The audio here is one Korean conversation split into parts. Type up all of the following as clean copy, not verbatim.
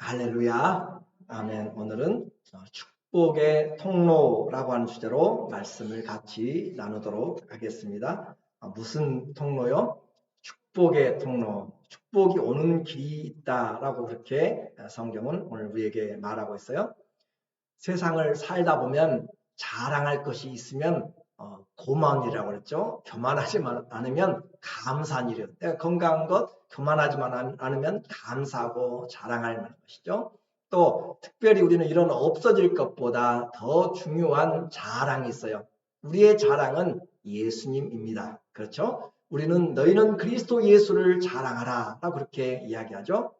할렐루야. 아멘. 오늘은 축복의 통로라고 하는 주제로 말씀을 같이 나누도록 하겠습니다. 무슨 통로요? 축복의 통로. 축복이 오는 길이 있다라고 그렇게 성경은 오늘 우리에게 말하고 있어요. 세상을 살다 보면 자랑할 것이 있으면 고마운 일이라고 그랬죠. 교만하지만 않으면 감사한 일이에요. 내가 건강한 것 교만하지만 않으면 감사하고 자랑할 만한 것이죠. 또 특별히 우리는 이런 없어질 것보다 더 중요한 자랑이 있어요. 우리의 자랑은 예수님입니다. 그렇죠? 우리는 너희는 그리스도 예수를 자랑하라 라고 그렇게 이야기하죠.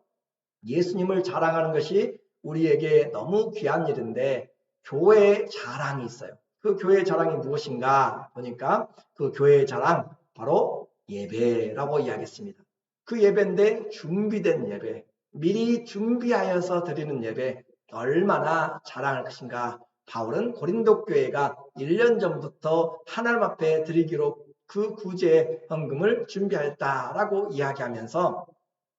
예수님을 자랑하는 것이 우리에게 너무 귀한 일인데 교회의 자랑이 있어요. 그 교회의 자랑이 무엇인가 보니까 그 교회의 자랑 바로 예배라고 이야기했습니다. 그 예배인데 준비된 예배, 미리 준비하여서 드리는 예배 얼마나 자랑할 것인가. 바울은 고린도 교회가 1년 전부터 하나님 앞에 드리기로 그 구제 헌금을 준비하였다라고 이야기하면서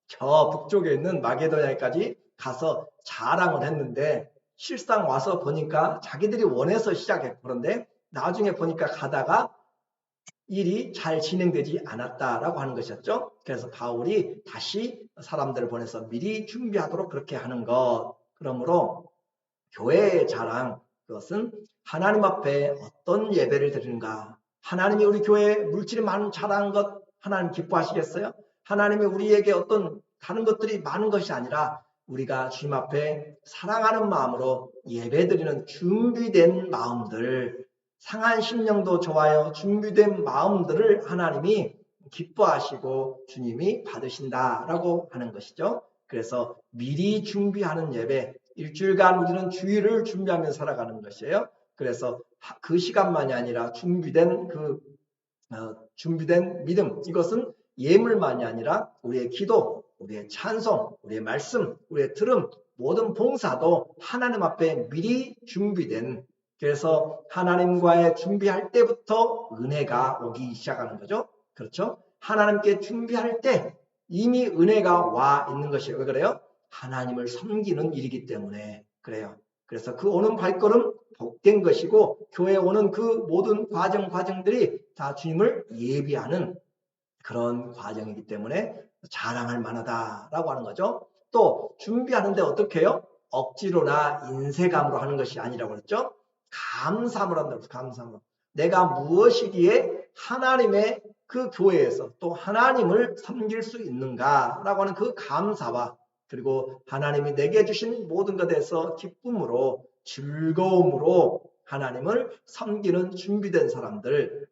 저 북쪽에 있는 마게도냐까지 가서 자랑을 했는데 실상 와서 보니까 자기들이 원해서 시작했고 그런데 나중에 보니까 가다가 일이 잘 진행되지 않았다라고 하는 것이었죠. 그래서 바울이 다시 사람들을 보내서 미리 준비하도록 그렇게 하는 것. 그러므로 교회의 자랑, 그것은 하나님 앞에 어떤 예배를 드리는가. 하나님이 우리 교회에 물질이 많은 자랑한 것 하나님 기뻐하시겠어요? 하나님이 우리에게 어떤 다른 것들이 많은 것이 아니라 우리가 주님 앞에 사랑하는 마음으로 예배드리는 준비된 마음들, 상한 심령도 좋아요. 준비된 마음들을 하나님이 기뻐하시고 주님이 받으신다라고 하는 것이죠. 그래서 미리 준비하는 예배, 일주일간 우리는 주일을 준비하며 살아가는 것이에요. 그래서 그 시간만이 아니라 준비된 준비된 믿음, 이것은 예물만이 아니라 우리의 기도, 우리의 찬송, 우리의 말씀, 우리의 들음, 모든 봉사도 하나님 앞에 미리 준비된, 그래서 하나님과의 준비할 때부터 은혜가 오기 시작하는 거죠. 그렇죠? 하나님께 준비할 때 이미 은혜가 와 있는 것이에요. 왜 그래요? 하나님을 섬기는 일이기 때문에 그래요. 그래서 그 오는 발걸음 복된 것이고 교회에 오는 그 모든 과정들이 다 주님을 예비하는 그런 과정이기 때문에 자랑할 만하다라고 하는 거죠. 또 준비하는데 어떻게 해요? 억지로나 인색함으로 하는 것이 아니라고 그랬죠. 감사함으로 한다고. 감사함으로. 내가 무엇이기에 하나님의 그 교회에서 또 하나님을 섬길 수 있는가라고 하는 그 감사와 그리고 하나님이 내게 주신 모든 것에서 기쁨으로 즐거움으로 하나님을 섬기는 준비된 사람들,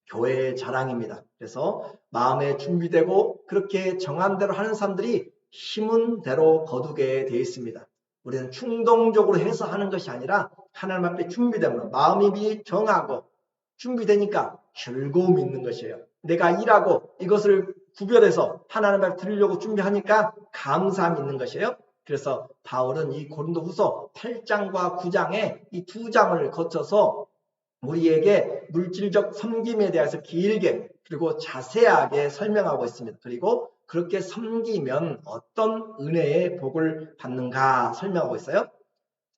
교회의 자랑입니다. 그래서 마음에 준비되고 그렇게 정한 대로 하는 사람들이 힘은 대로 거두게 되어 있습니다. 우리는 충동적으로 해서 하는 것이 아니라 하나님 앞에 준비되면 마음이 미리 정하고 준비되니까 즐거움이 있는 것이에요. 내가 일하고 이것을 구별해서 하나님 앞에 드리려고 준비하니까 감사함이 있는 것이에요. 그래서 바울은 이 고린도후서 8장과 9장에 이 두 장을 거쳐서 우리에게 물질적 섬김에 대해서 길게 그리고 자세하게 설명하고 있습니다. 그리고 그렇게 섬기면 어떤 은혜의 복을 받는가 설명하고 있어요.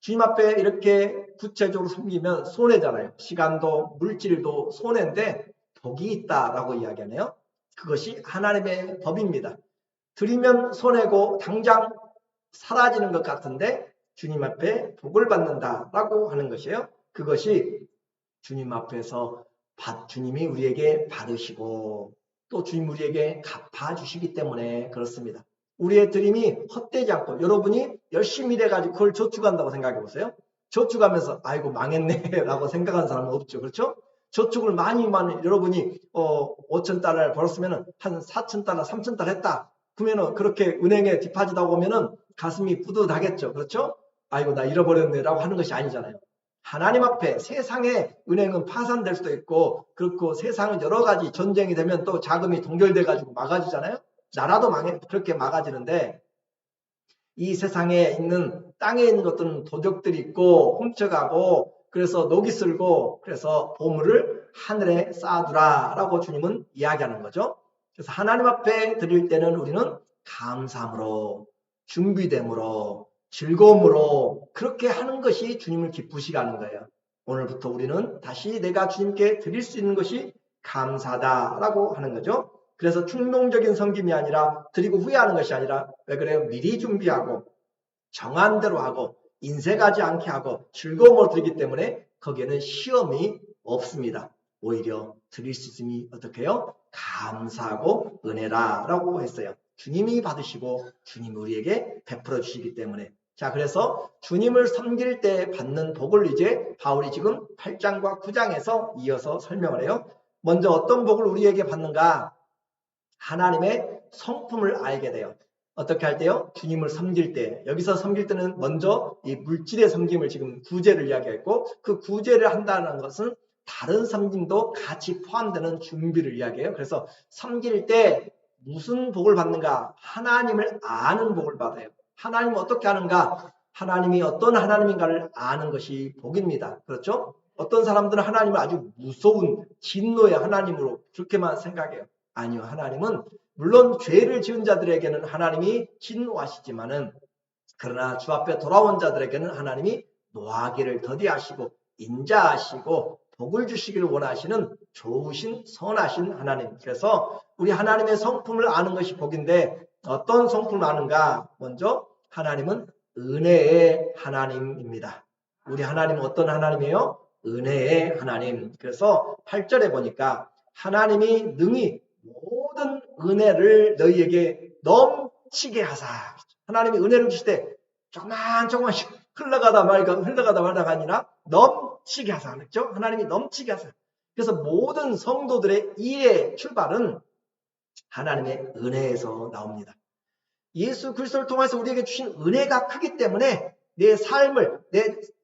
주님 앞에 이렇게 구체적으로 섬기면 손해잖아요. 시간도 물질도 손해인데 복이 있다라고 이야기하네요. 그것이 하나님의 법입니다. 드리면 손해고 당장 사라지는 것 같은데 주님 앞에 복을 받는다라고 하는 것이에요. 그것이 주님 앞에서 주님이 우리에게 받으시고 또 주님 우리에게 갚아주시기 때문에 그렇습니다. 우리의 드림이 헛되지 않고 여러분이 열심히 일해가지고 그걸 저축한다고 생각해 보세요. 저축하면서 아이고 망했네 라고 생각하는 사람은 없죠. 그렇죠? 저축을 많이 여러분이 5,000달러를 벌었으면 한 4,000달러, 3,000달러 했다. 그러면 그렇게 은행에 디파짓하고 오면 가슴이 뿌듯하겠죠. 그렇죠? 아이고 나 잃어버렸네 라고 하는 것이 아니잖아요. 하나님 앞에 세상의 은행은 파산될 수도 있고 그렇고 세상은 여러 가지 전쟁이 되면 또 자금이 동결돼 가지고 막아지잖아요. 나라도 그렇게 막아지는데 이 세상에 있는 땅에 있는 것들은 도적들이 있고 훔쳐가고 그래서 녹이 슬고 그래서 보물을 하늘에 쌓아두라라고 주님은 이야기하는 거죠. 그래서 하나님 앞에 드릴 때는 우리는 감사함으로 준비됨으로 즐거움으로 그렇게 하는 것이 주님을 기쁘시게 하는 거예요. 오늘부터 우리는 다시 내가 주님께 드릴 수 있는 것이 감사다라고 하는 거죠. 그래서 충동적인 섬김이 아니라 드리고 후회하는 것이 아니라 왜 그래요? 미리 준비하고 정한 대로 하고 인색하지 않게 하고 즐거움으로 드리기 때문에 거기에는 시험이 없습니다. 오히려 드릴 수 있음이 어떻게 해요? 감사하고 은혜라라고 했어요. 주님이 받으시고 주님이 우리에게 베풀어 주시기 때문에. 자, 그래서 주님을 섬길 때 받는 복을 이제 바울이 지금 8장과 9장에서 이어서 설명을 해요. 먼저 어떤 복을 우리에게 받는가? 하나님의 성품을 알게 돼요. 어떻게 할 때요? 주님을 섬길 때. 여기서 섬길 때는 먼저 이 물질의 섬김을 지금 구제를 이야기했고, 그 구제를 한다는 것은 다른 섬김도 같이 포함되는 준비를 이야기해요. 그래서 섬길 때 무슨 복을 받는가? 하나님을 아는 복을 받아요. 하나님은 어떻게 하는가? 하나님이 어떤 하나님인가를 아는 것이 복입니다. 그렇죠? 어떤 사람들은 하나님을 아주 무서운 진노의 하나님으로 그렇게만 생각해요. 아니요. 하나님은 물론 죄를 지은 자들에게는 하나님이 진노하시지만은 그러나 주 앞에 돌아온 자들에게는 하나님이 노하기를 더디하시고 인자하시고 복을 주시기를 원하시는 좋으신 선하신 하나님. 그래서 우리 하나님의 성품을 아는 것이 복인데 어떤 성품을 아는가? 먼저 하나님은 은혜의 하나님입니다. 우리 하나님은 어떤 하나님이에요? 은혜의 하나님. 그래서 8절에 보니까 하나님이 능히 모든 은혜를 너희에게 넘치게 하사. 하나님이 은혜를 주실 때 조금만씩 흘러가다 말다가 아니라 넘치게 하사. 그렇죠? 하나님이 넘치게 하사. 그래서 모든 성도들의 일의 출발은 하나님의 은혜에서 나옵니다. 예수 그리스도를 통해서 우리에게 주신 은혜가 크기 때문에 내 삶을,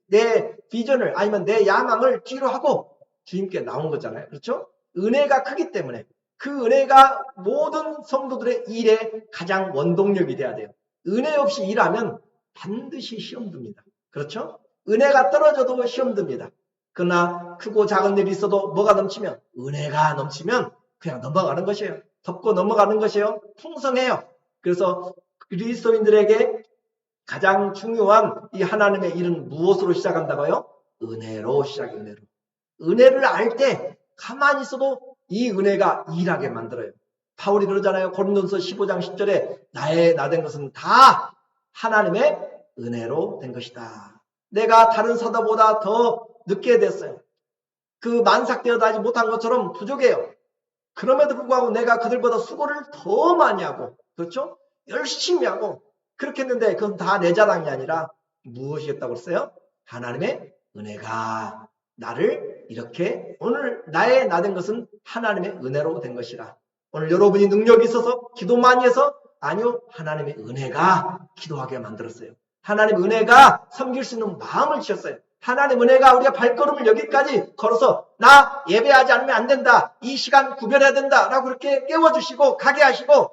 내 비전을 아니면 내 야망을 뒤로 하고 주님께 나온 거잖아요. 그렇죠? 은혜가 크기 때문에 그 은혜가 모든 성도들의 일에 가장 원동력이 돼야 돼요. 은혜 없이 일하면 반드시 시험 듭니다. 그렇죠? 은혜가 떨어져도 시험 듭니다. 그러나 크고 작은 일이 있어도 뭐가 넘치면 은혜가 넘치면 그냥 넘어가는 것이에요. 덮고 넘어가는 것이에요. 풍성해요. 그래서 그리스도인들에게 가장 중요한 이 하나님의 일은 무엇으로 시작한다고요? 은혜로 시작해요. 은혜로. 은혜를 알 때 가만히 있어도 이 은혜가 일하게 만들어요. 바울이 그러잖아요. 고린도서 15장 10절에 나 된 것은 다 하나님의 은혜로 된 것이다. 내가 다른 사도보다 더 늦게 됐어요. 그 만삭되어도 하지 못한 것처럼 부족해요. 그럼에도 불구하고 내가 그들보다 수고를 더 많이 하고, 그렇죠? 열심히 하고 그렇게 했는데 그건 다 내 자랑이 아니라 무엇이었다고 했어요? 하나님의 은혜가 나를 이렇게 오늘 나 된 것은 하나님의 은혜로 된 것이라. 오늘 여러분이 능력이 있어서 기도 많이 해서 아니요. 하나님의 은혜가 기도하게 만들었어요. 하나님의 은혜가 섬길 수 있는 마음을 주셨어요. 하나님 은혜가 우리가 발걸음을 여기까지 걸어서 나 예배하지 않으면 안 된다. 이 시간 구별해야 된다. 라고 그렇게 깨워주시고 가게 하시고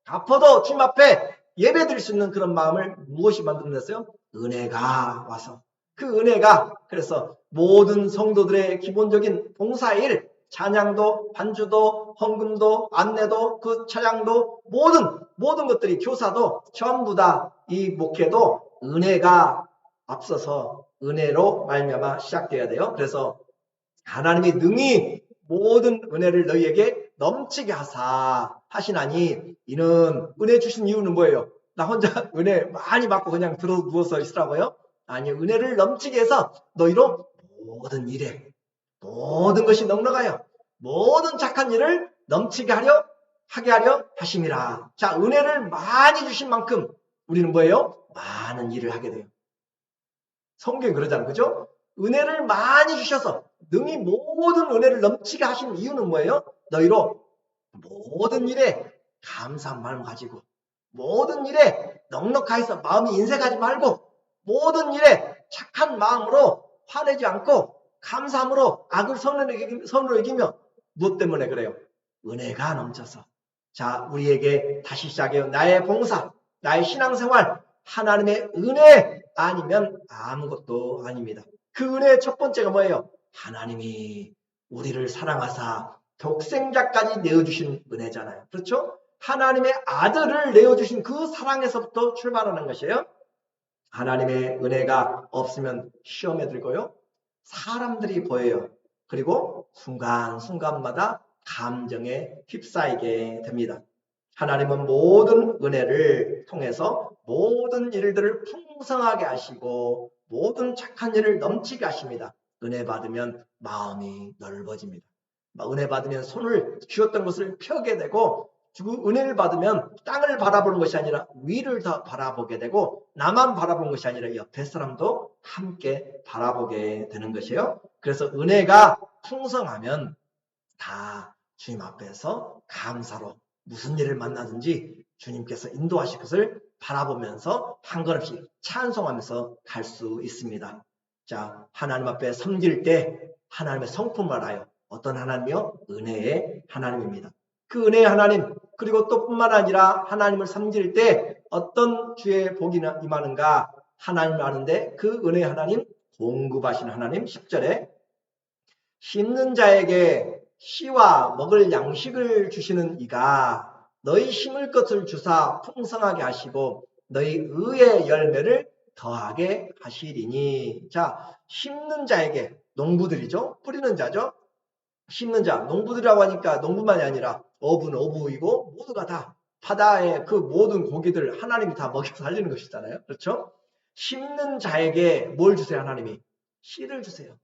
갚아도 주님 앞에 예배 드릴 수 있는 그런 마음을 무엇이 만들어냈어요? 은혜가 와서. 그 은혜가 그래서 모든 성도들의 기본적인 봉사일, 찬양도, 반주도, 헌금도, 안내도, 그 찬양도 모든 것들이 교사도 전부 다 이 목회도 은혜가 앞서서 은혜로 말미암아 시작돼야 돼요. 그래서 하나님이 능히 모든 은혜를 너희에게 넘치게 하시나니 이는 은혜 주신 이유는 뭐예요? 나 혼자 은혜 많이 받고 그냥 들어 누워서 있으라고요? 아니, 은혜를 넘치게 해서 너희로 모든 일에 모든 것이 넉넉하여 모든 착한 일을 넘치게 하게 하려 하심이라. 자, 은혜를 많이 주신 만큼 우리는 뭐예요? 많은 일을 하게 돼요. 성경이 그러잖아요. 그죠? 은혜를 많이 주셔서 능히 모든 은혜를 넘치게 하신 이유는 뭐예요? 너희로 모든 일에 감사한 마음 가지고 모든 일에 넉넉하여서 마음이 인색하지 말고 모든 일에 착한 마음으로 화내지 않고 감사함으로 악을 선으로 이기며 무엇 때문에 그래요? 은혜가 넘쳐서. 자, 우리에게 다시 시작해요. 나의 봉사, 나의 신앙생활, 하나님의 은혜 아니면 아무것도 아닙니다. 그 은혜의 첫 번째가 뭐예요? 하나님이 우리를 사랑하사 독생자까지 내어주신 은혜잖아요. 그렇죠? 하나님의 아들을 내어주신 그 사랑에서부터 출발하는 것이에요. 하나님의 은혜가 없으면 시험에 들고요. 사람들이 보여요. 그리고 순간순간마다 감정에 휩싸이게 됩니다. 하나님은 모든 은혜를 통해서 모든 일들을 풍성하게 하시고 모든 착한 일을 넘치게 하십니다. 은혜 받으면 마음이 넓어집니다. 은혜 받으면 손을 쥐었던 것을 펴게 되고, 은혜를 받으면 땅을 바라보는 것이 아니라 위를 더 바라보게 되고, 나만 바라보는 것이 아니라 옆에 사람도 함께 바라보게 되는 것이에요. 그래서 은혜가 풍성하면 다 주님 앞에서 감사로 무슨 일을 만나든지 주님께서 인도하실 것을 바라보면서 한 걸음씩 찬송하면서 갈 수 있습니다. 자, 하나님 앞에 섬길 때 하나님의 성품을 알아요. 어떤 하나님이요? 은혜의 하나님입니다. 그 은혜의 하나님, 그리고 또 뿐만 아니라 하나님을 섬길 때 어떤 주의 복이 임하는가 하나님을 아는데, 그 은혜의 하나님, 공급하시는 하나님. 10절에 심는 자에게 씨와 먹을 양식을 주시는 이가 너희 심을 것을 주사 풍성하게 하시고 너희 의의 열매를 더하게 하시리니. 자, 심는 자에게, 농부들이죠. 뿌리는 자죠. 심는 자, 농부들이라고 하니까 농부만이 아니라 어부는 어부이고 모두가 다 바다의 그 모든 고기들 하나님이 다 먹여 살리는 것이잖아요. 그렇죠? 심는 자에게 뭘 주세요? 하나님이 씨를 주세요.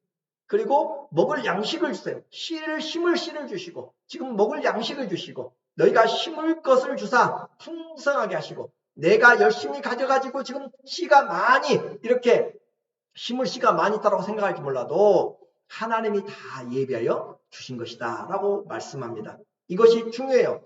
그리고 먹을 양식을 주세요. 심을 씨를 주시고 지금 먹을 양식을 주시고 너희가 심을 것을 주사 풍성하게 하시고, 내가 열심히 가져가지고 지금 씨가 많이 이렇게 심을 씨가 많이 있다고 생각할지 몰라도 하나님이 다 예비하여 주신 것이다 라고 말씀합니다. 이것이 중요해요.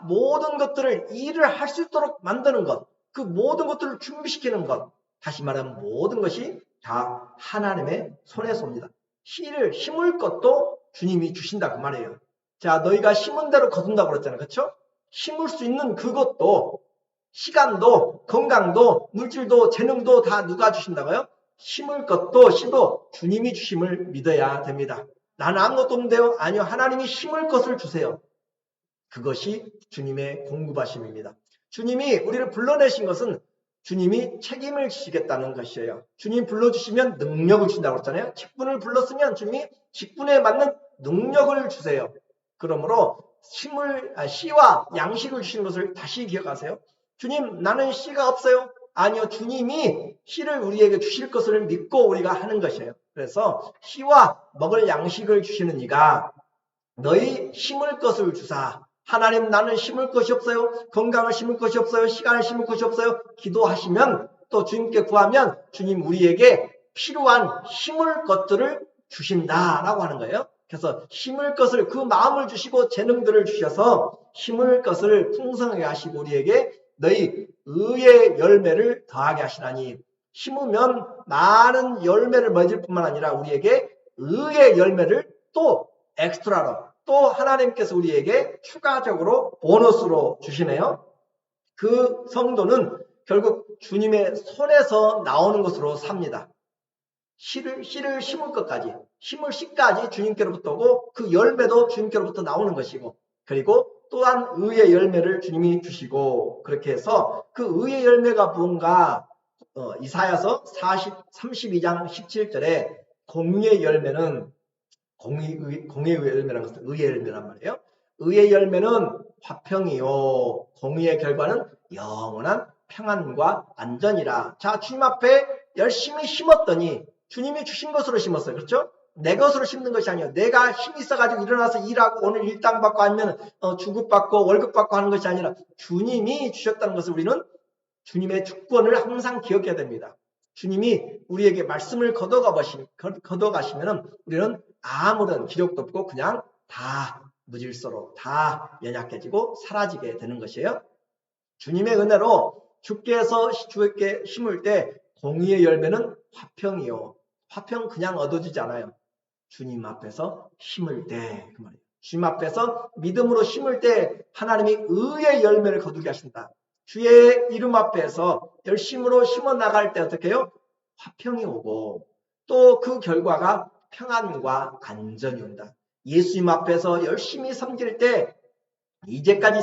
모든 것들을 일을 할 수 있도록 만드는 것, 그 모든 것들을 준비시키는 것, 다시 말하면 모든 것이 다 하나님의 손에 섭니다. 씨를 심을 것도 주님이 주신다 그 말이에요. 자, 너희가 심은 대로 거둔다고 그랬잖아요. 그렇죠? 심을 수 있는 그것도, 시간도, 건강도, 물질도, 재능도 다 누가 주신다고요? 심을 것도 씨도 주님이 주심을 믿어야 됩니다. 나는 아무것도 없는데요? 아니요, 하나님이 심을 것을 주세요. 그것이 주님의 공급하심입니다. 주님이 우리를 불러내신 것은 주님이 책임을 지시겠다는 것이에요. 주님 불러주시면 능력을 주신다고 했잖아요. 직분을 불렀으면 주님이 직분에 맞는 능력을 주세요. 그러므로 씨와 양식을 주시는 것을 다시 기억하세요. 주님, 나는 씨가 없어요. 아니요, 주님이 씨를 우리에게 주실 것을 믿고 우리가 하는 것이에요. 그래서 씨와 먹을 양식을 주시는 이가 너희 심을 것을 주사. 하나님, 나는 심을 것이 없어요. 건강을 심을 것이 없어요. 시간을 심을 것이 없어요. 기도하시면, 또 주님께 구하면 주님 우리에게 필요한 심을 것들을 주신다라고 하는 거예요. 그래서 심을 것을, 그 마음을 주시고 재능들을 주셔서 심을 것을 풍성하게 하시고 우리에게 너희 의의 열매를 더하게 하시나니. 심으면 많은 열매를 맺을 뿐만 아니라 우리에게 의의 열매를 또 엑스트라로, 또 하나님께서 우리에게 추가적으로 보너스로 주시네요. 그 성도는 결국 주님의 손에서 나오는 것으로 삽니다. 씨를 심을 것까지, 심을 씨까지 주님께로부터 오고 그 열매도 주님께로부터 나오는 것이고, 그리고 또한 의의 열매를 주님이 주시고, 그렇게 해서 그 의의 열매가 뭔가, 이사야서 32장 17절에 공의의 열매는, 공의의 열매라는 것은 의의 열매란 말이에요. 의의 열매는 화평이요, 공의의 결과는 영원한 평안과 안전이라. 자, 주님 앞에 열심히 심었더니 주님이 주신 것으로 심었어요. 그렇죠? 내 것으로 심는 것이 아니에요. 내가 힘이 있어가지고 일어나서 일하고 오늘 일당 받고 아니면 주급받고 월급받고 하는 것이 아니라 주님이 주셨다는 것을 우리는 주님의 주권을 항상 기억해야 됩니다. 주님이 우리에게 말씀을 걷어가시면 우리는 아무런 기력도 없고 그냥 다 무질서로 다 연약해지고 사라지게 되는 것이에요. 주님의 은혜로 주께서 주께 심을 때 공의의 열매는 화평이요. 화평 그냥 얻어지지 않아요. 주님 앞에서 심을 때, 그 말이에요. 주님 앞에서 믿음으로 심을 때 하나님이 의의 열매를 거두게 하신다. 주의 이름 앞에서 열심으로 심어 나갈 때 어떻게 해요? 화평이 오고 또 그 결과가 평안과 안전이 온다. 예수님 앞에서 열심히 섬길 때 이제까지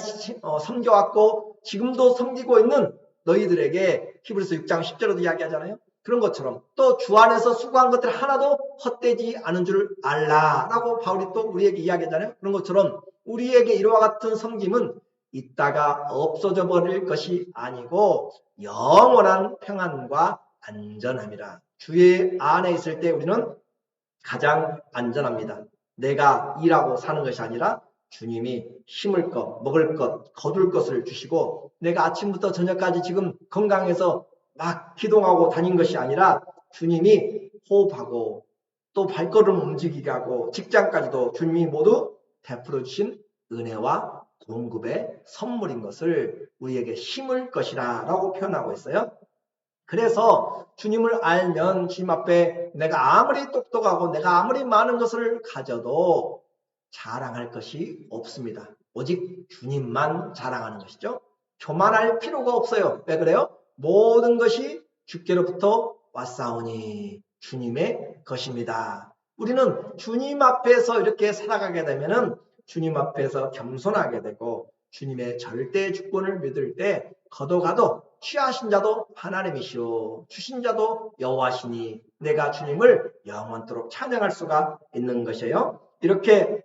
섬겨왔고 지금도 섬기고 있는 너희들에게 히브리서 6장 10절에도 이야기하잖아요. 그런 것처럼 또 주 안에서 수고한 것들 하나도 헛되지 않은 줄 알라라고 바울이 또 우리에게 이야기하잖아요. 그런 것처럼 우리에게 이와 같은 섬김은 있다가 없어져 버릴 것이 아니고 영원한 평안과 안전함이라. 주의 안에 있을 때 우리는 가장 안전합니다. 내가 일하고 사는 것이 아니라 주님이 심을 것, 먹을 것, 거둘 것을 주시고 내가 아침부터 저녁까지 지금 건강해서 막 기동하고 다닌 것이 아니라 주님이 호흡하고 또 발걸음 움직이게 하고 직장까지도 주님이 모두 베풀어 주신 은혜와 공급의 선물인 것을 우리에게 심을 것이라 라고 표현하고 있어요. 그래서 주님을 알면 주님 앞에 내가 아무리 똑똑하고 내가 아무리 많은 것을 가져도 자랑할 것이 없습니다. 오직 주님만 자랑하는 것이죠. 교만할 필요가 없어요. 왜 그래요? 모든 것이 주께로부터 왔사오니 주님의 것입니다. 우리는 주님 앞에서 이렇게 살아가게 되면은 주님 앞에서 겸손하게 되고 주님의 절대 주권을 믿을 때 거둬가도 취하신 자도 하나님이시오 주신 자도 여호와시니 내가 주님을 영원토록 찬양할 수가 있는 것이에요. 이렇게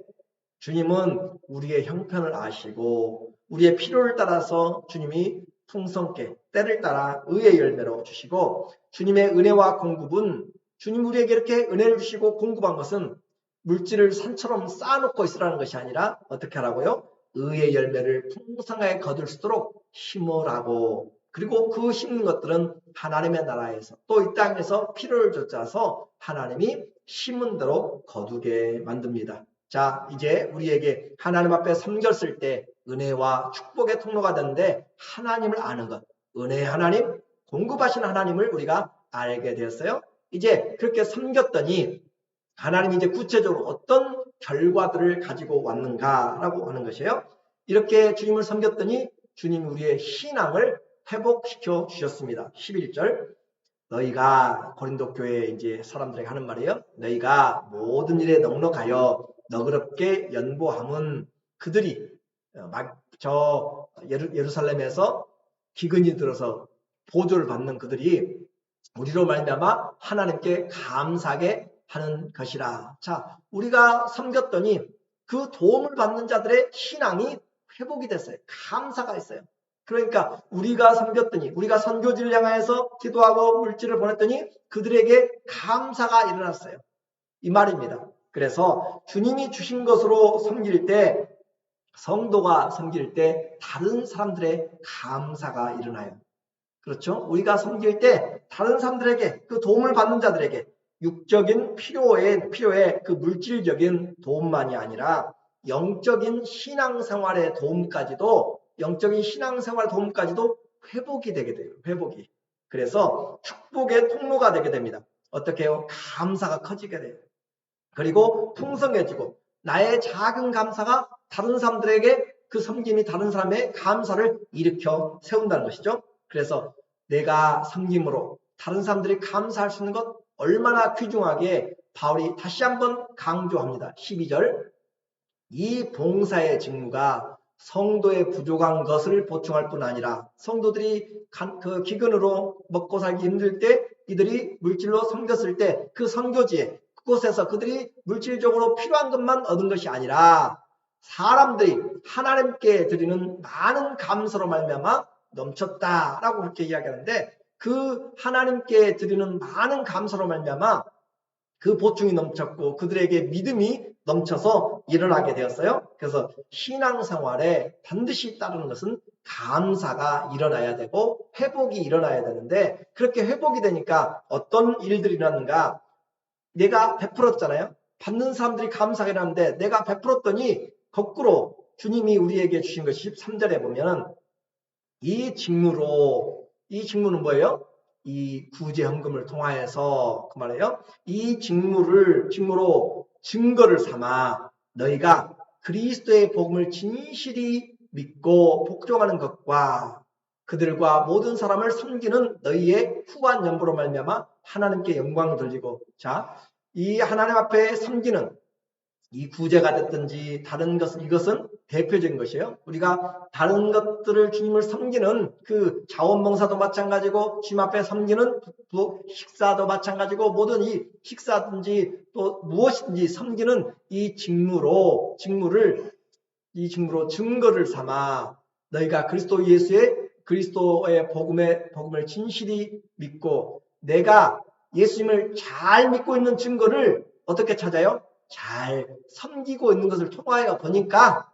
주님은 우리의 형편을 아시고 우리의 필요를 따라서 주님이 풍성케 때를 따라 의의 열매로 주시고 주님의 은혜와 공급은 주님 우리에게 이렇게 은혜를 주시고 공급한 것은 물질을 산처럼 쌓아놓고 있으라는 것이 아니라 어떻게 하라고요? 의의 열매를 풍성하게 거둘 수 있도록 심으라고. 그리고 그 심는 것들은 하나님의 나라에서 또 이 땅에서 피를 쫓아서 하나님이 심은 대로 거두게 만듭니다. 자, 이제 우리에게 하나님 앞에 섬겼을 때 은혜와 축복의 통로가 되는데 하나님을 아는 것, 은혜의 하나님, 공급하신 하나님을 우리가 알게 되었어요. 이제 그렇게 섬겼더니 하나님이 이제 구체적으로 어떤 결과들을 가지고 왔는가라고 하는 것이에요. 이렇게 주님을 섬겼더니 주님이 우리의 신앙을 회복시켜 주셨습니다. 11절. 너희가 고린도 교회 이제 사람들에게 하는 말이에요. 너희가 모든 일에 넉넉하여 너그럽게 연보함은 그들이 저 예루살렘에서 기근이 들어서 보조를 받는 그들이 우리로 말미암아 하나님께 감사하게 하는 것이라. 자, 우리가 섬겼더니 그 도움을 받는 자들의 신앙이 회복이 됐어요. 감사가 있어요. 그러니까 우리가 섬겼더니 우리가 선교지를 향해서 기도하고 물질을 보냈더니 그들에게 감사가 일어났어요. 이 말입니다. 그래서 주님이 주신 것으로 섬길 때 성도가 섬길 때 다른 사람들의 감사가 일어나요. 그렇죠? 우리가 섬길 때 다른 사람들에게 그 도움을 받는 자들에게 육적인 필요에 그 물질적인 도움만이 아니라 영적인 신앙생활의 도움까지도 회복이 되게 돼요. 회복이. 그래서 축복의 통로가 되게 됩니다. 어떻게 해요? 감사가 커지게 돼요. 그리고 풍성해지고 나의 작은 감사가 다른 사람들에게 그 섬김이 다른 사람의 감사를 일으켜 세운다는 것이죠. 그래서 내가 섬김으로 다른 사람들이 감사할 수 있는 것 얼마나 귀중하게 바울이 다시 한번 강조합니다. 12절. 이 봉사의 직무가 성도의 부족한 것을 보충할 뿐 아니라 성도들이 그 기근으로 먹고 살기 힘들 때 이들이 물질로 섬겼을 때 그 선교지에 그곳에서 그들이 물질적으로 필요한 것만 얻은 것이 아니라 사람들이 하나님께 드리는 많은 감사로 말미암아 넘쳤다라고 그렇게 이야기하는데 그 하나님께 드리는 많은 감사로 말미암아 그 보충이 넘쳤고 그들에게 믿음이 넘쳐서 일어나게 되었어요. 그래서 신앙생활에 반드시 따르는 것은 감사가 일어나야 되고 회복이 일어나야 되는데 그렇게 회복이 되니까 어떤 일들이 일어나는가? 내가 베풀었잖아요. 받는 사람들이 감사가 일어나는데 내가 베풀었더니 거꾸로 주님이 우리에게 주신 것이 13절에 보면 이 직무는 뭐예요? 이 구제 헌금을 통하여서 그 말이에요. 이 직무로 증거를 삼아 너희가 그리스도의 복음을 진실이 믿고 복종하는 것과 그들과 모든 사람을 섬기는 너희의 후한 연보로 말미암아 하나님께 영광을 돌리고 자, 이 하나님 앞에 섬기는 이 구제가 됐든지 다른 것은 이것은 대표적인 것이에요. 우리가 다른 것들을 주님을 섬기는 그 자원봉사도 마찬가지고 주님 앞에 섬기는 식사도 마찬가지고 모든 이 식사든지 또 무엇이든지 섬기는 이 직무를 증거를 삼아 너희가 그리스도의 복음을 진실히 믿고 내가 예수님을 잘 믿고 있는 증거를 어떻게 찾아요? 잘 섬기고 있는 것을 통하여 보니까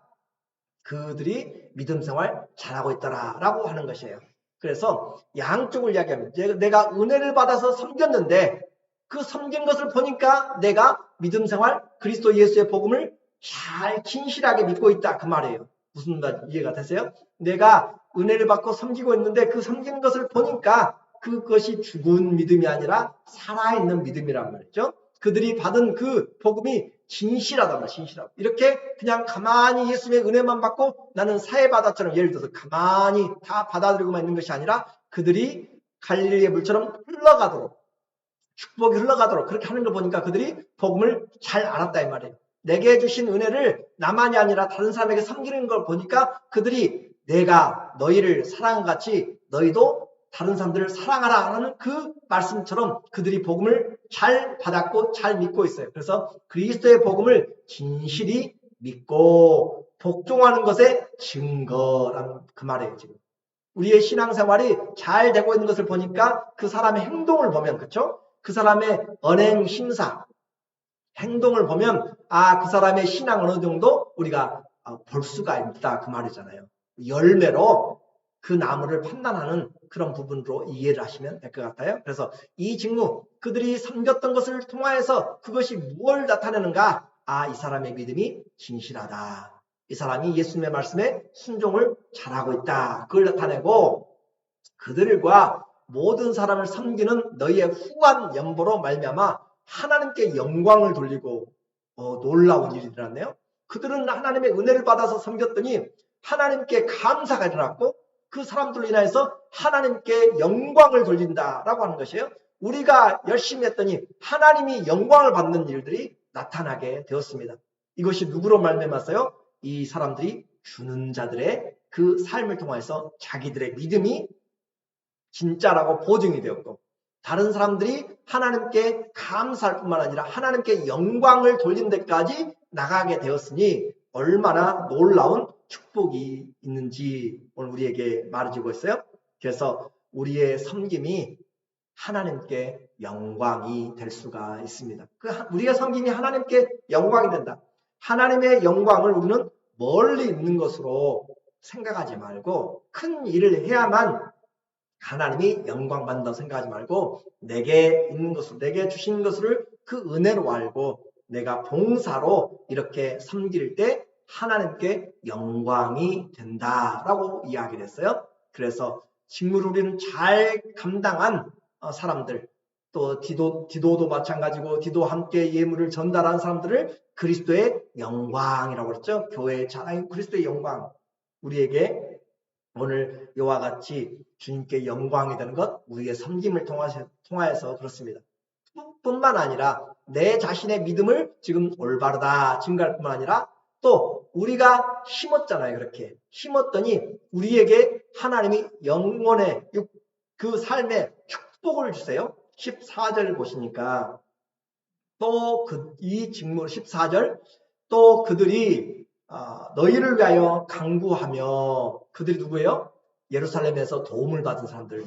그들이 믿음 생활 잘하고 있더라라고 하는 것이에요. 그래서 양쪽을 이야기합니다. 내가 은혜를 받아서 섬겼는데 그 섬긴 것을 보니까 내가 믿음 생활 그리스도 예수의 복음을 잘 진실하게 믿고 있다 그 말이에요. 무슨 말 이해가 되세요? 내가 은혜를 받고 섬기고 있는데 그 섬기는 것을 보니까 그것이 죽은 믿음이 아니라 살아있는 믿음이란 말이죠. 그들이 받은 그 복음이 진실하단 말이야. 진실하고. 이렇게 그냥 가만히 예수님의 은혜만 받고 나는 사해바다처럼 예를 들어서 가만히 다 받아들이고만 있는 것이 아니라 그들이 갈릴리의 물처럼 흘러가도록 축복이 흘러가도록 그렇게 하는 걸 보니까 그들이 복음을 잘 알았다 이 말이에요. 내게 주신 은혜를 나만이 아니라 다른 사람에게 섬기는 걸 보니까 그들이 내가 너희를 사랑같이 너희도 다른 사람들을 사랑하라 하는 그 말씀처럼 그들이 복음을 잘 받았고 잘 믿고 있어요. 그래서 그리스도의 복음을 진실히 믿고 복종하는 것의 증거라는 그 말이에요. 지금 우리의 신앙생활이 잘 되고 있는 것을 보니까 그 사람의 행동을 보면 그렇죠? 그 사람의 언행 심사 행동을 보면 그 사람의 신앙 어느 정도 우리가 볼 수가 있다 그 말이잖아요. 열매로 그 나무를 판단하는 그런 부분으로 이해를 하시면 될 것 같아요. 그래서 이 직무 그들이 섬겼던 것을 통하여서 그것이 무엇을 나타내는가? 이 사람의 믿음이 진실하다. 이 사람이 예수님의 말씀에 순종을 잘하고 있다. 그걸 나타내고 그들과 모든 사람을 섬기는 너희의 후한 연보로 말미암아 하나님께 영광을 돌리고 놀라운 일이 일어났네요. 그들은 하나님의 은혜를 받아서 섬겼더니 하나님께 감사가 일어났고 그 사람들로 인해서 하나님께 영광을 돌린다라고 하는 것이에요. 우리가 열심히 했더니 하나님이 영광을 받는 일들이 나타나게 되었습니다. 이것이 누구로 말미암았어요? 이 사람들이 주는 자들의 그 삶을 통해서 자기들의 믿음이 진짜라고 보증이 되었고 다른 사람들이 하나님께 감사할 뿐만 아니라 하나님께 영광을 돌린 데까지 나가게 되었으니 얼마나 놀라운 축복이 있는지 오늘 우리에게 말해주고 있어요. 그래서 우리의 섬김이 하나님께 영광이 될 수가 있습니다. 우리의 섬김이 하나님께 영광이 된다. 하나님의 영광을 우리는 멀리 있는 것으로 생각하지 말고 큰 일을 해야만 하나님이 영광 받는다고 생각하지 말고 내게 있는 것을 내게 주신 것을 그 은혜로 알고 내가 봉사로 이렇게 섬길 때 하나님께 영광이 된다라고 이야기를 했어요. 그래서 직무를 우리는 잘 감당한 사람들 또 디도도 마찬가지고 디도와 함께 예물을 전달한 사람들을 그리스도의 영광이라고 그랬죠. 교회의 자랑인 그리스도의 영광 우리에게 오늘 이와 같이 주님께 영광이 되는 것 우리의 섬김을 통하여서 그렇습니다. 뿐만 아니라 내 자신의 믿음을 지금 올바르다 증가할 뿐만 아니라 또 우리가 심었잖아요. 그렇게 심었더니 우리에게 하나님이 영원의 그 삶의 축복을 주세요. 14절 보시니까 또 이 직무 14절 또 그들이 너희를 위하여 간구하며 그들이 누구예요? 예루살렘에서 도움을 받은 사람들.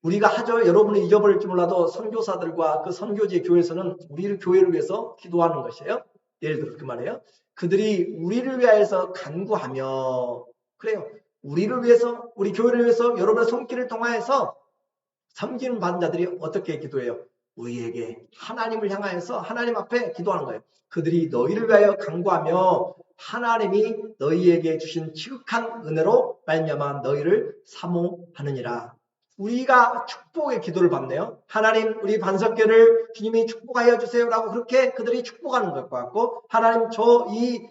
우리가 하죠. 여러분이 잊어버릴지 몰라도 선교사들과 그 선교지 교회에서는 우리를 교회를 위해서 기도하는 것이에요. 예를 들어 그 말이에요. 그들이 우리를 위하여서 간구하며 그래요. 우리를 위해서 우리 교회를 위해서 여러분의 손길을 통하여서 섬기는 받은 자들이 어떻게 기도해요? 우리에게 하나님을 향하여서 하나님 앞에 기도하는 거예요. 그들이 너희를 위하여 간구하며 하나님이 너희에게 주신 지극한 은혜로 말미암아 너희를 사모하느니라. 우리가 축복의 기도를 받네요. 하나님 우리 반석교를 주님이 축복하여 주세요라고 그렇게 그들이 축복하는 것 같고 하나님 저 이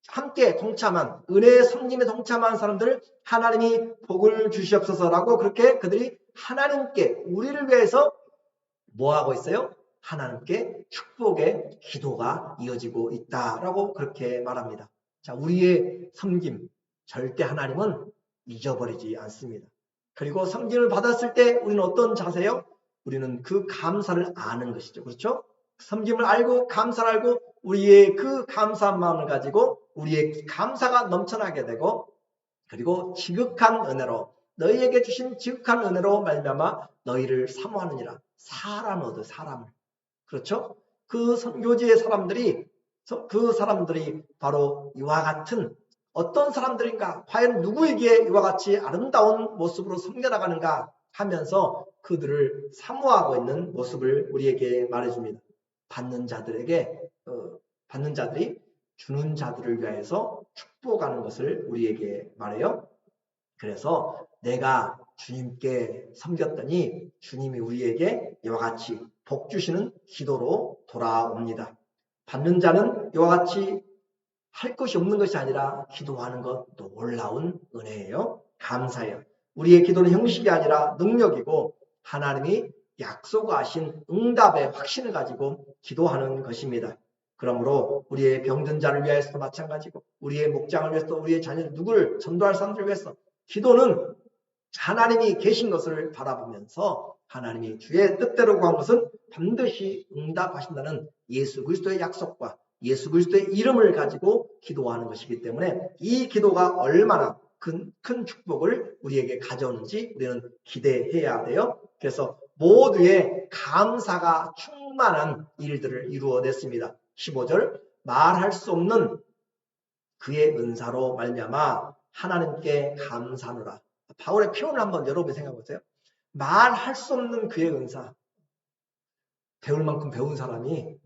함께 동참한 은혜의 섬김에 동참한 사람들을 하나님이 복을 주시옵소서라고 그렇게 그들이 하나님께 우리를 위해서 뭐하고 있어요? 하나님께 축복의 기도가 이어지고 있다라고 그렇게 말합니다. 자, 우리의 섬김 절대 하나님은 잊어버리지 않습니다. 그리고 섬김을 받았을 때 우리는 어떤 자세요? 우리는 그 감사를 아는 것이죠. 그렇죠? 섬김을 알고 감사를 알고 우리의 그 감사한 마음을 가지고 우리의 감사가 넘쳐나게 되고, 그리고 지극한 은혜로 너희에게 주신 지극한 은혜로 말미암아 너희를 사모하느니라. 사람 얻어 사람을. 그렇죠? 그 선교지의 사람들이 그 사람들이 바로 이와 같은 어떤 사람들인가, 과연 누구에게 이와 같이 아름다운 모습으로 섬겨나가는가 하면서 그들을 사모하고 있는 모습을 우리에게 말해줍니다. 받는 자들에게 받는 자들이 주는 자들을 위하여서 축복하는 것을 우리에게 말해요. 그래서 내가 주님께 섬겼더니 주님이 우리에게 이와 같이 복 주시는 기도로 돌아옵니다. 받는 자는 이와 같이 할 것이 없는 것이 아니라 기도하는 것 놀라운 은혜예요. 감사해요. 우리의 기도는 형식이 아니라 능력이고 하나님이 약속하신 응답의 확신을 가지고 기도하는 것입니다. 그러므로 우리의 병든 자를 위하여서도 마찬가지고 우리의 목장을 위해서, 우리의 자녀들 누구를 전도할 사람들을 위해서 기도는 하나님이 계신 것을 바라보면서 하나님이 주의 뜻대로 구한 것은 반드시 응답하신다는 예수 그리스도의 약속과 예수 그리스도의 이름을 가지고 기도하는 것이기 때문에 이 기도가 얼마나 큰 축복을 우리에게 가져오는지 우리는 기대해야 돼요. 그래서 모두의 감사가 충만한 일들을 이루어냈습니다. 15절 말할 수 없는 그의 은사로 말미암아 하나님께 감사하노라. 바울의 표현을 한번 여러분이 생각해 보세요. 말할 수 없는 그의 은사. 배울 만큼 배운 사람이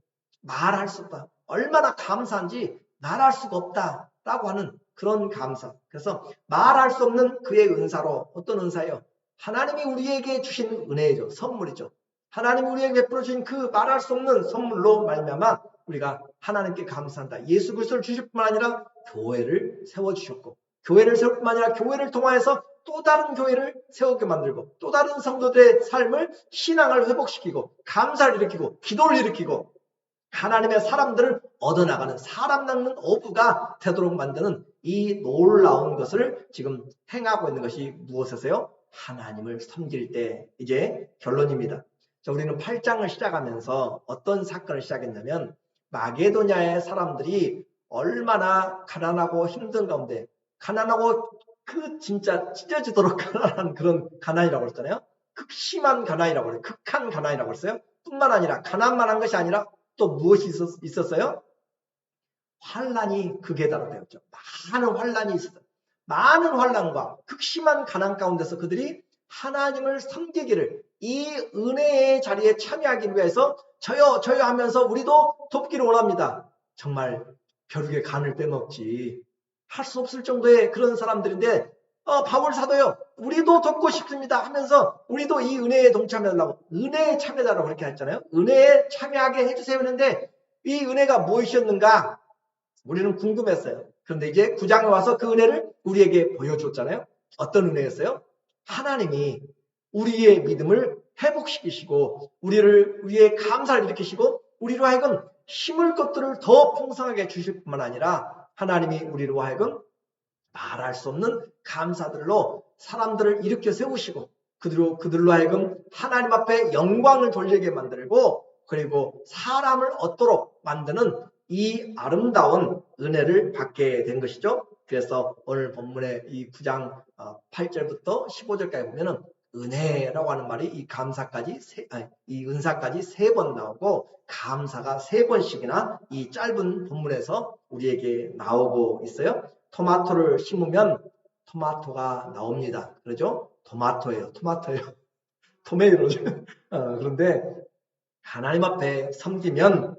말할 수 없다. 얼마나 감사한지 말할 수가 없다라고 하는 그런 감사. 그래서 말할 수 없는 그의 은사로, 어떤 은사예요? 하나님이 우리에게 주신 은혜죠. 선물이죠. 하나님이 우리에게 베풀어 주신 그 말할 수 없는 선물로 말미암아 우리가 하나님께 감사한다. 예수 그리스도를 주실 뿐만 아니라 교회를 세워주셨고, 교회를 세울 뿐만 아니라 교회를 통하여서 또 다른 교회를 세우게 만들고, 또 다른 성도들의 삶을, 신앙을 회복시키고, 감사를 일으키고, 기도를 일으키고, 하나님의 사람들을 얻어나가는, 사람 낚는 어부가 되도록 만드는 이 놀라운 것을 지금 행하고 있는 것이 무엇이세요? 하나님을 섬길 때. 이제 결론입니다. 자, 우리는 8장을 시작하면서 어떤 사건을 시작했냐면, 마게도냐의 사람들이 얼마나 가난하고 힘든 가운데, 가난하고 그 진짜 찢어지도록 가난한 그런 가난이라고 했잖아요. 극심한 가난이라고 그래요. 극한 가난이라고 했어요. 뿐만 아니라 가난만 한 것이 아니라 또 무엇이 있었어요? 환란이 극에 달하되었죠. 많은 환란이 있었어요. 많은 환란과 극심한 가난 가운데서 그들이 하나님을 섬기기를, 이 은혜의 자리에 참여하기 위해서 저요 하면서 우리도 돕기를 원합니다. 정말 벼룩의 간을 빼먹지 할 수 없을 정도의 그런 사람들인데, 바울 사도요, 우리도 돕고 싶습니다 하면서 우리도 이 은혜에 동참하려고, 은혜에 참여자라고 그렇게 했잖아요. 은혜에 참여하게 해주세요 했는데 이 은혜가 무엇이었는가 우리는 궁금했어요. 그런데 이제 9장에 와서 그 은혜를 우리에게 보여줬잖아요. 어떤 은혜였어요? 하나님이 우리의 믿음을 회복시키시고 우리의 감사를 일으키시고 우리로 하여금 심을 것들을 더 풍성하게 주실 뿐만 아니라 하나님이 우리로 하여금 말할 수 없는 감사들로 사람들을 일으켜 세우시고 그들로 하여금 하나님 앞에 영광을 돌리게 만들고, 그리고 사람을 얻도록 만드는 이 아름다운 은혜를 받게 된 것이죠. 그래서 오늘 본문의 이 9장 8절부터 15절까지 보면은 은혜라고 하는 말이 이 감사까지 이 은사까지 3번 나오고 감사가 3번씩이나 이 짧은 본문에서 우리에게 나오고 있어요. 토마토를 심으면 토마토가 나옵니다. 그러죠? 토마토예요. 토메이로죠. 그런데 하나님 앞에 섬기면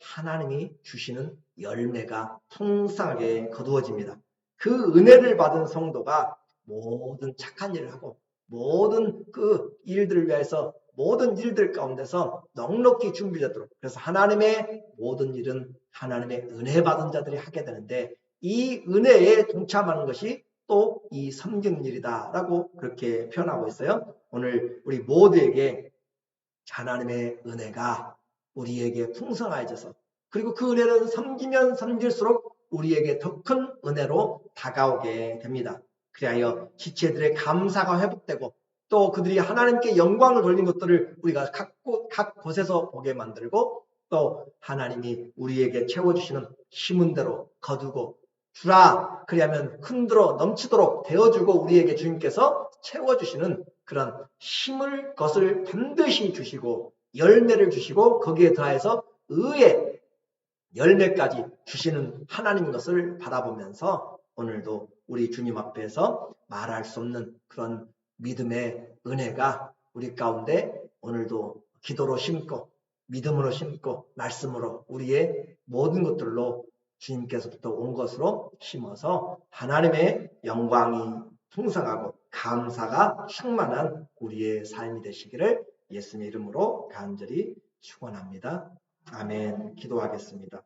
하나님이 주시는 열매가 풍성하게 거두어집니다. 그 은혜를 받은 성도가 모든 착한 일을 하고 모든 그 일들을 위해서 모든 일들 가운데서 넉넉히 준비되도록, 그래서 하나님의 모든 일은 하나님의 은혜 받은 자들이 하게 되는데 이 은혜에 동참하는 것이 또 이 섬기는 일이다라고 그렇게 표현하고 있어요. 오늘 우리 모두에게 하나님의 은혜가 우리에게 풍성해져서, 그리고 그 은혜는 섬기면 섬길수록 우리에게 더 큰 은혜로 다가오게 됩니다. 그리하여 지체들의 감사가 회복되고 또 그들이 하나님께 영광을 돌린 것들을 우리가 각 곳에서 보게 만들고 또 하나님이 우리에게 채워주시는 힘은 대로 거두고 주라 그리하면 흔들어 넘치도록 되어주고 우리에게 주님께서 채워주시는 그런 힘을 것을 반드시 주시고 열매를 주시고 거기에 더해서 의의 열매까지 주시는 하나님 것을 바라보면서 오늘도 우리 주님 앞에서 말할 수 없는 그런 믿음의 은혜가 우리 가운데 오늘도 기도로 심고 믿음으로 심고 말씀으로 우리의 모든 것들로 주님께서부터 온 것으로 심어서 하나님의 영광이 풍성하고 감사가 충만한 우리의 삶이 되시기를 예수님의 이름으로 간절히 축원합니다. 아멘. 기도하겠습니다.